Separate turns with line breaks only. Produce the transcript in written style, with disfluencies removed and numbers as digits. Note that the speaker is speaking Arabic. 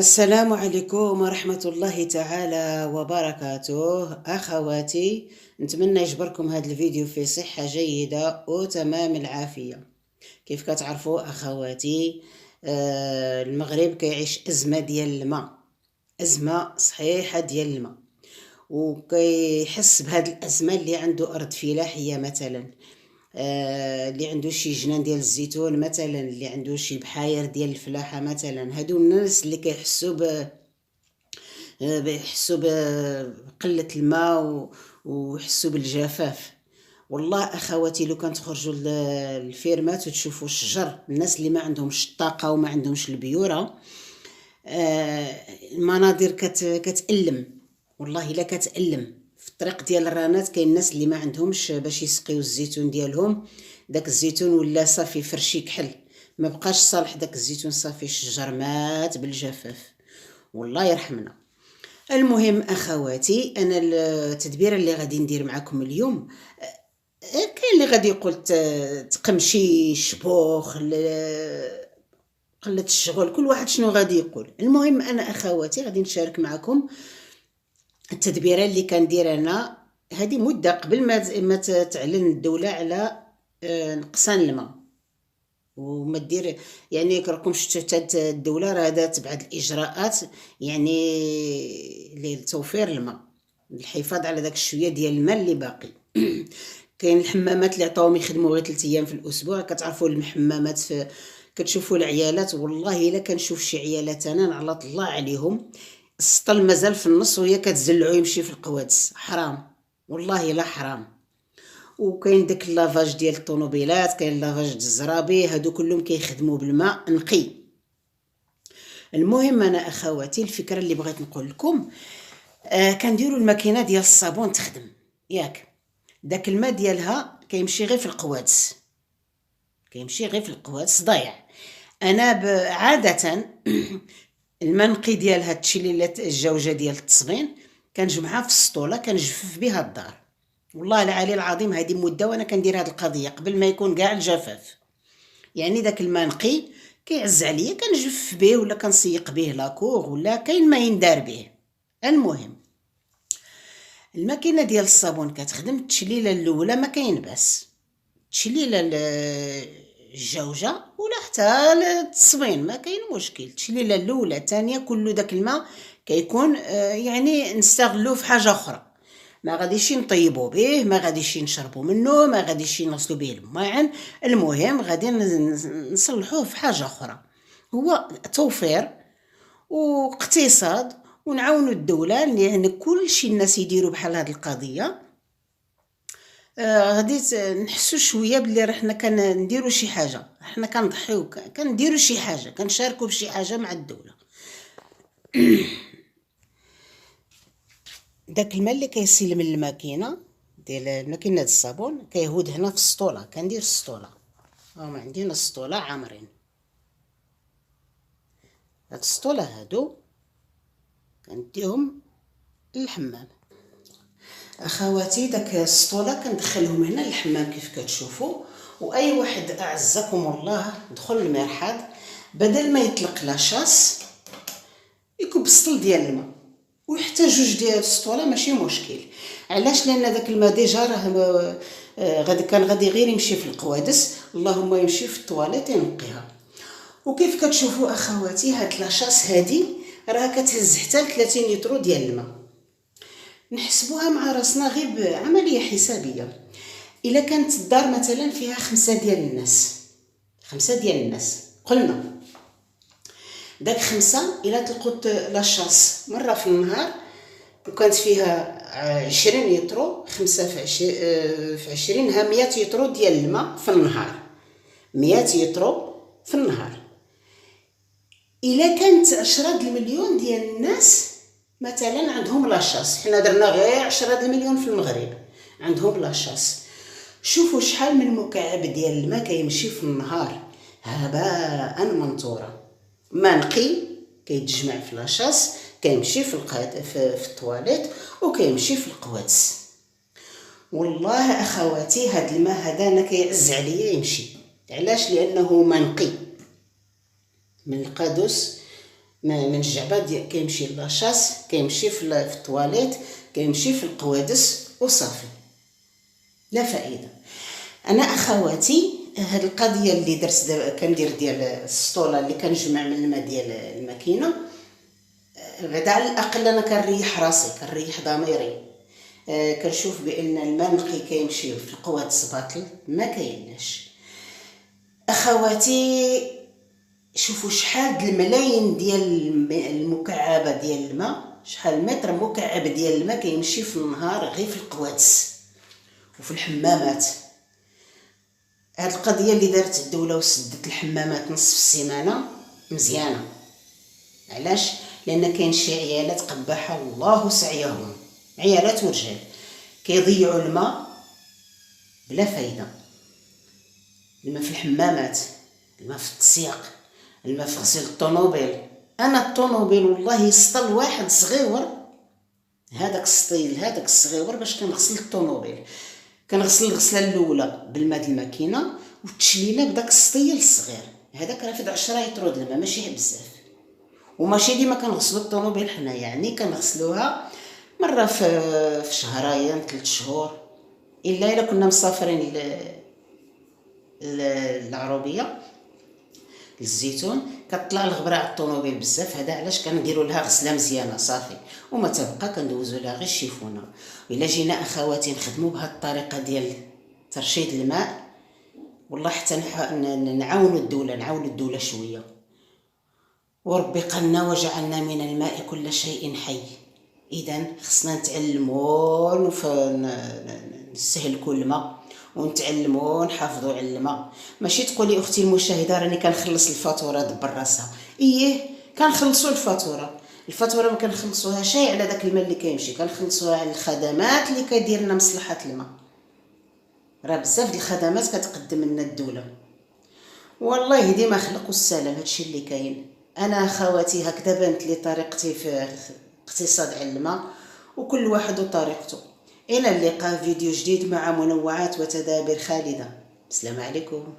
السلام عليكم ورحمة الله تعالى وبركاته. أخواتي، نتمنى يجبركم هذا الفيديو في صحة جيدة وتمام العافية. كيف كتعرفوا أخواتي، المغرب كيعيش أزمة ديال الماء، أزمة صحيحة ديال الماء، وكيحس بهاد الأزمة اللي عنده أرض فلاحية مثلا، اللي عنده شي جنان ديال الزيتون مثلا، اللي عنده شي بحاير ديال الفلاحه مثلا. هادو الناس اللي بيحسوا بقله الماء ويحسوا بالجفاف. والله اخواتي، لو كان تخرجوا للفيرمات وتشوفوا الشجر، الناس اللي ما عندهمش الطاقه وما عندهمش البيوره، المناظر كتألم. والله الا كتألم. في الطريق ديال الرانات كاين الناس اللي ما عندهمش باش يسقيو الزيتون ديالهم، داك الزيتون ولا صافي فرشي كحل، ما بقاش صالح داك الزيتون، صافي الشجر مات بالجفاف. والله يرحمنا. المهم اخواتي، انا التدبير اللي غادي ندير معكم اليوم، كاين اللي غادي يقول تقمشي شبوخ قلة الشغل، كل واحد شنو غادي يقول. المهم انا اخواتي غادي نشارك معكم التدبيرات اللي كندير انا. هذه مده قبل ما تعلن الدوله على نقصان الماء، وما دير يعني راكم شفتوا الدوله راه دات بعض الاجراءات، يعني لتوفير الماء، الحفاظ على داك الشويه ديال الماء اللي باقي. كاين الحمامات اللي عطاوهم يخدموا غير 3 ايام في الاسبوع. كتعرفوا الحمامات كتشوفوا العيالات، والله الا كنشوف شي عيالات انا نعلط الله عليهم، السطل مازال في النص وهي كتزلعو يمشي في القوادس. حرام، والله لا حرام. وكاين داك اللافاج ديال الطوموبيلات، كاين لافاج د الزرابي، هادو كلهم كيخدموا بالماء نقي. المهم انا اخواتي، الفكره اللي بغيت نقول لكم، كنديروا الماكينه ديال الصابون تخدم، ياك؟ داك الماء ديالها كيمشي غير في القوادس، كيمشي غير في القوادس ضايع. انا عاده الماء نقي ديالها التشليلات الجوجه ديال التصبين كنجمعها في السطوله، كنجفف بها الدار. والله العلي العظيم هذه مده وانا كندير هذه القضيه قبل ما يكون كاع الجفاف. يعني داك الماء نقي كيعز عليا كنجفف به، ولا كنسيق به لاكوغ، ولا كاين ما يندار به. المهم الماكينه ديال الصابون كتخدم. التشليله الاولى ما كاين باس، التشليله الجوجه ولا حتى التصبين ما كاين مشكل. التشليله الاولى الثانيه كل داك الماء كيكون يعني نستغلوه في حاجه اخرى، ما غاديش نطيبوا به، ما غاديش نشربوا منه، ما غاديش نغسلوا به الماعن. المهم غادي نصلحوه في حاجه اخرى. هو توفير واقتصاد، ونعاونوا الدوله، لان كل شيء الناس يديروا بحال هذه القضيه. غادي نحسوا شويه بلي رحنا كنديروا شي حاجه، حنا كنضحيو، كنديروا شي حاجه، كنشاركوا بشي حاجه مع الدوله. داك الماء اللي كيسيل من الماكينه ديال الماكينه الصابون كيهود هنا في السطوله. كندير السطوله، هما عندنا السطوله عامرين. هاد السطوله هادو كنديهم للحمام. اخواتي، داك السطوله كندخلهم هنا للحمام كيف كتشوفوا. واي واحد اعزكم الله دخل المرحاض، بدل ما يطلق لاشاس يكب السطل ديال الماء، وحتى جوج ديال السطوله ماشي مشكل. علاش؟ لان داك الماء ديجا راه غادي غير يمشي في القوادس، اللهم يمشي في الطواليت ينقيها. وكيف كتشوفوا اخواتي، هاد لاشاس هادي راه كتهز حتى 30 لتر ديال الماء. نحسبوها مع راسنا غير بعمليه حسابيه. الا كانت الدار مثلا فيها 5 ديال الناس، 5 ديال الناس، قلنا داك 5 الا تلقوت لاشاس مره في النهار، وكانت فيها 20 يطرو، 5 في 20 ها 100 يطرو ديال الماء في النهار، 100 يطرو في النهار. الا كانت 10 المليون ديال الناس مثلا عندهم لاشاس، حنا درنا غير 10 المليون في المغرب عندهم لاشاس، شوفوا شحال من مكعب ديال الماء كيمشي في النهار هباء منثورا. ما نقي كيتجمع في لاشاس، كيمشي في الطواليت، وكيمشي في القوادس. والله اخواتي، هاد الماء هذا انا كيعز عليا يمشي. علاش؟ لانه ما نقي من القادوس من الجعبه كيمشي لاشاس، كيمشي في الطواليت، كيمشي في القوادس وصافي، لا فائده. انا اخواتي هاد القضيه اللي درت دابا كندير ديال السطوله اللي كنجمع من الماء ديال الماكينه، بعدا على الاقل انا كنريح راسي، كنريح ضميري. كنشوف بان الماء نقي كيمشي في القوادس باطل، ما كايناش. اخواتي شوفوا شحال د الملايين ديال المكعبه ديال الماء، شحال متر مكعب ديال الماء كيمشي في النهار غير في القوادس وفي الحمامات. هاد القضيه اللي دارت الدوله وسدت الحمامات نصف السيمانه مزيانه. علاش؟ لان كاين شي عيالات قباحه الله سعيهم، عيالات ورجال كيضيعوا الماء بلا فايده. الماء في الحمامات، الماء في التسياق، الماء في غسيل الطوموبيل. انا الطوموبيل والله يسطل واحد صغيور، هذاك السطيل هذاك الصغيور باش كنغسل الطوموبيل، كنغسل الغسله الاولى بالماء د الماكينه والتشليله بداك السطيل الصغير هذاك راه فيه 10 لتر د الماء، ماشي بزاف. وماشي ديما كنغسلوا الطوموبيل حنا، يعني كنغسلوها مره في شهرين 3 شهور، الا كنا مسافرين العروبيه للزيتون كطلع الغبره على الطوموبيل بزاف. هذا علاش كنديروا لها غسله مزيانه صافي، وما تبقى كندوزوا لها غير الشيفونه. الا جينا اخواتي نخدموا بهذه الطريقه ديال ترشيد الماء، والله حتى نعاونوا الدوله شويه. وربي قالنا وجعلنا من الماء كل شيء حي. اذا خصنا نتعلموا نستهلكوا الماء ونتعلموا نحافظوا على الماء. ماشي تقولي اختي المشاهده راني كنخلص الفاتوره دبر راسها، كنخلصوا الفاتوره ما كنخلصوها شيء على داك الماء اللي كيمشي، كنخلصوها على الخدمات اللي كدير لنا مصلحه الماء. راه بزاف د الخدمات كتقدم لنا الدوله، والله ديما خلق والسلام. هادشي اللي كاين. انا اخواتي هكذا بانت لي طريقتي في اقتصاد على الماء، وكل واحد وطريقته. الى اللقاء فيديو جديد مع منوعات وتدابير خالده. السلام عليكم.